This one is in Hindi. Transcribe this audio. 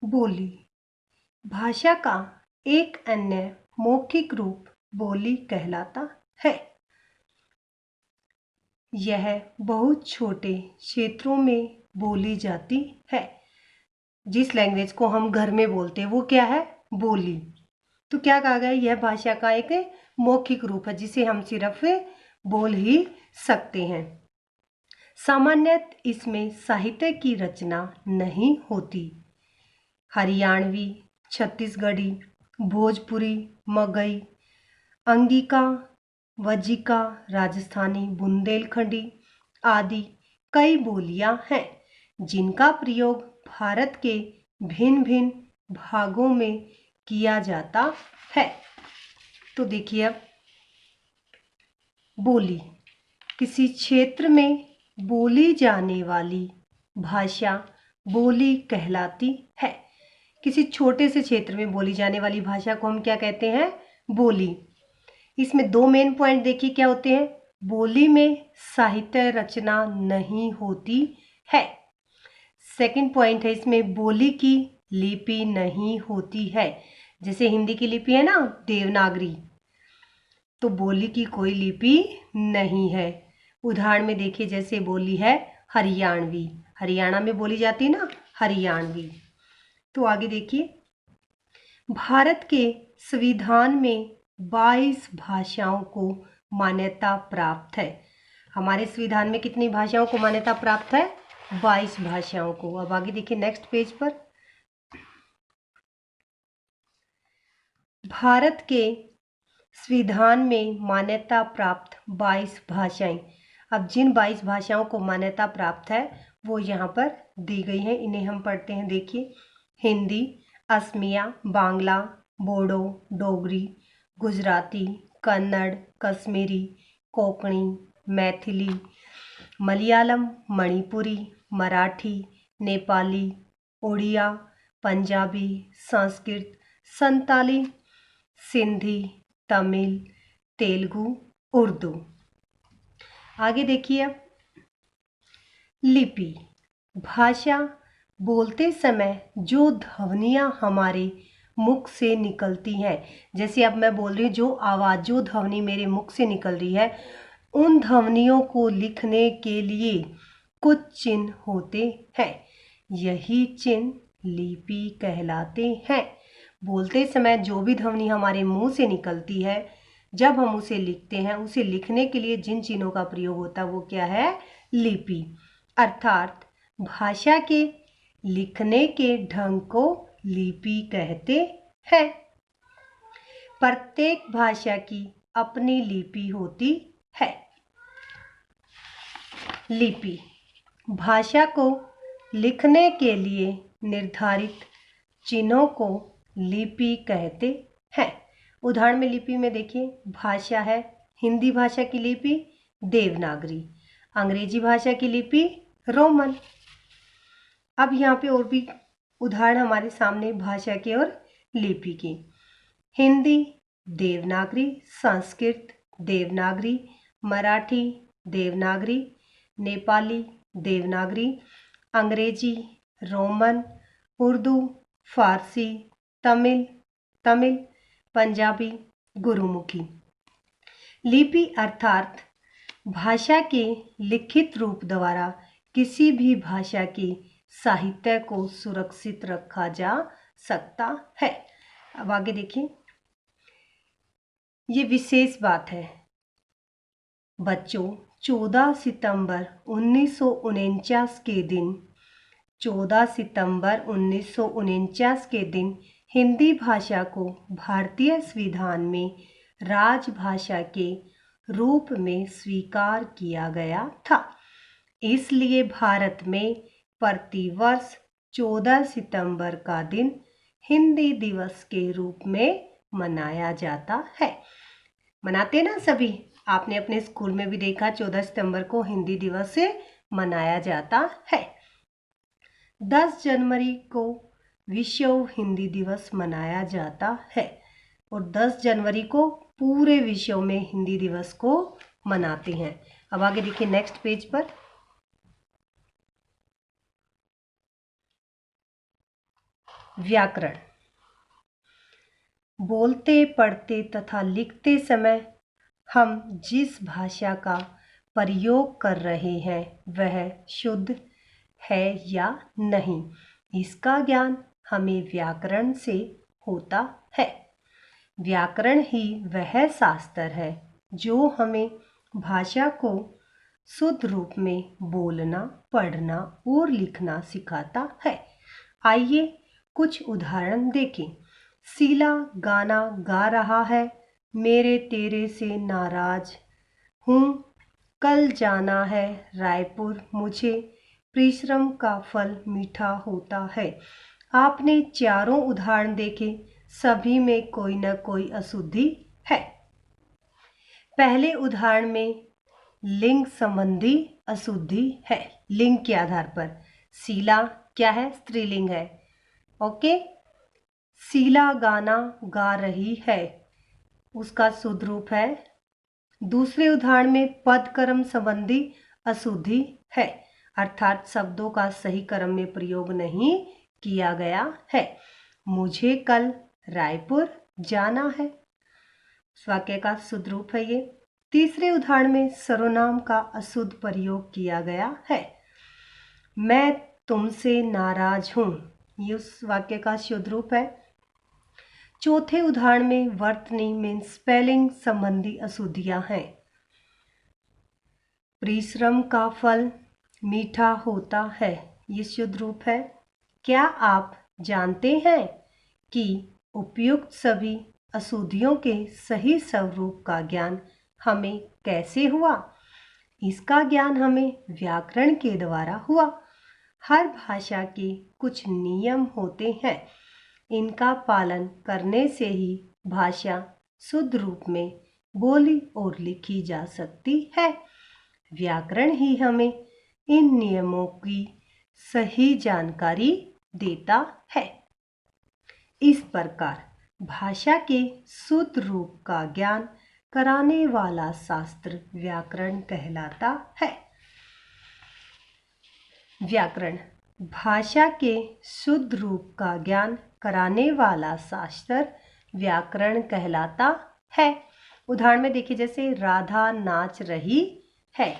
बोली भाषा का एक अन्य मौखिक रूप बोली कहलाता है। यह बहुत छोटे क्षेत्रों में बोली जाती है। जिस लैंग्वेज को हम घर में बोलते हैं वो क्या है? बोली। तो क्या कहा गया? यह भाषा का एक मौखिक रूप है जिसे हम सिर्फ बोल ही सकते हैं। सामान्यतः इसमें साहित्य की रचना नहीं होती। हरियाणवी, छत्तीसगढ़ी, भोजपुरी, मगही, अंगिका, वज्जिका, राजस्थानी, बुंदेलखंडी आदि कई बोलियां हैं जिनका प्रयोग भारत के भिन्न भिन्न भागों में किया जाता है। तो देखिए अब बोली किसी क्षेत्र में बोली जाने वाली भाषा बोली कहलाती है। किसी छोटे से क्षेत्र में बोली जाने वाली भाषा को हम क्या कहते हैं? बोली। इसमें दो मेन पॉइंट देखिए क्या होते हैं। बोली में साहित्य रचना नहीं होती है। सेकंड पॉइंट है इसमें बोली की लिपि नहीं होती है। जैसे हिंदी की लिपि है ना देवनागरी, तो बोली की कोई लिपि नहीं है। उदाहरण में देखिए जैसे बोली है हरियाणवी, हरियाणा में बोली जाती है ना हरियाणवी। तो आगे देखिए भारत के संविधान में 22 भाषाओं को मान्यता प्राप्त है। हमारे संविधान में कितनी भाषाओं को मान्यता प्राप्त है? 22 भाषाओं को। अब आगे देखिए नेक्स्ट पेज पर भारत के संविधान में मान्यता प्राप्त 22 भाषाएं। अब जिन 22 भाषाओं को मान्यता प्राप्त है वो यहाँ पर दी गई हैं। इन्हें हम पढ़ते हैं। देखिए हिंदी, असमिया, बांग्ला, बोडो, डोगरी, गुजराती, कन्नड़, कश्मीरी, कोंकणी, मैथिली, मलयालम, मणिपुरी, मराठी, नेपाली, उड़िया, पंजाबी, संस्कृत, संताली, सिंधी, तमिल, तेलुगु, उर्दू। आगे देखिए अब लिपि भाषा बोलते समय जो ध्वनियाँ हमारे मुख से निकलती हैं, जैसे अब मैं बोल रही हूँ जो आवाज़ जो ध्वनि मेरे मुख से निकल रही है उन ध्वनियों को लिखने के लिए कुछ चिन्ह होते हैं। यही चिन्ह लिपि कहलाते हैं। बोलते समय जो भी ध्वनि हमारे मुंह से निकलती है जब हम उसे लिखते हैं उसे लिखने के लिए जिन चिन्हों का प्रयोग होता है वो क्या है? लिपि। अर्थात भाषा के लिखने के ढंग को लिपि कहते हैं। प्रत्येक भाषा की अपनी लिपि होती है। लिपि भाषा को लिखने के लिए निर्धारित चिन्हों को लिपि कहते हैं। उदाहरण में लिपि में देखिए भाषा है हिंदी भाषा की लिपि देवनागरी, अंग्रेजी भाषा की लिपि रोमन। अब यहाँ पे और भी उदाहरण हमारे सामने भाषा के और लिपि की। हिंदी देवनागरी, संस्कृत देवनागरी, मराठी देवनागरी, नेपाली देवनागरी, अंग्रेजी रोमन, उर्दू, फारसी, तमिल, पंजाबी गुरुमुखी। लिपि अर्थात भाषा के लिखित रूप द्वारा किसी भी भाषा के साहित्य को सुरक्षित रखा जा सकता है। अब आगे देखिए ये विशेष बात है बच्चों 14 सितंबर 1949 के दिन 14 सितंबर 1949 के दिन हिंदी भाषा को भारतीय संविधान में राजभाषा के रूप में स्वीकार किया गया था। इसलिए भारत में प्रतिवर्ष 14 सितंबर का दिन हिंदी दिवस के रूप में मनाया जाता है। मनाते ना सभी, आपने अपने स्कूल में भी देखा 14 सितंबर को हिंदी दिवस से मनाया जाता है। 10 जनवरी को विश्व हिंदी दिवस मनाया जाता है और 10 जनवरी को पूरे विश्व में हिंदी दिवस को मनाते हैं। अब आगे देखिए नेक्स्ट पेज पर व्याकरण। बोलते, पढ़ते तथा लिखते समय हम जिस भाषा का प्रयोग कर रहे हैं वह शुद्ध है या नहीं, इसका ज्ञान हमें व्याकरण से होता है। व्याकरण ही वह शास्त्र है जो हमें भाषा को शुद्ध रूप में बोलना, पढ़ना और लिखना सिखाता है। आइए कुछ उदाहरण देखें। शीला गाना गा रहा है, मेरे तेरे से नाराज हूँ, कल जाना है रायपुर मुझे, परिश्रम का फल मीठा होता है। आपने चारों उदाहरण देखे, सभी में कोई न कोई अशुद्धि है। पहले उदाहरण में लिंग संबंधी अशुद्धि है। लिंग के आधार पर शीला क्या है? स्त्रीलिंग है। ओके, शीला गाना गा रही है, उसका शुद्ध रूप है। दूसरे उदाहरण में पद कर्म संबंधी अशुद्धि है, अर्थात शब्दों का सही क्रम में प्रयोग नहीं किया गया है। मुझे कल रायपुर जाना है, इस वाक्य का शुद्ध रूप है ये। तीसरे उदाहरण में सर्वनाम का अशुद्ध प्रयोग किया गया है। मैं तुमसे नाराज हूँ, ये उस वाक्य का शुद्ध रूप है। चौथे उदाहरण में वर्तनी में स्पेलिंग संबंधी अशुद्धियां हैं। परिश्रम का फल मीठा होता है, ये शुद्ध रूप है। क्या आप जानते हैं कि उपयुक्त सभी अशुद्धियों के सही स्वरूप का ज्ञान हमें कैसे हुआ? इसका ज्ञान हमें व्याकरण के द्वारा हुआ। हर भाषा के कुछ नियम होते हैं, इनका पालन करने से ही भाषा शुद्ध रूप में बोली और लिखी जा सकती है। व्याकरण ही हमें इन नियमों की सही जानकारी देता है। इस प्रकार भाषा के शुद्ध रूप का ज्ञान कराने वाला शास्त्र व्याकरण कहलाता है। व्याकरण भाषा के शुद्ध रूप का ज्ञान कराने वाला शास्त्र व्याकरण कहलाता है। उदाहरण में देखिए, जैसे राधा नाच रही है,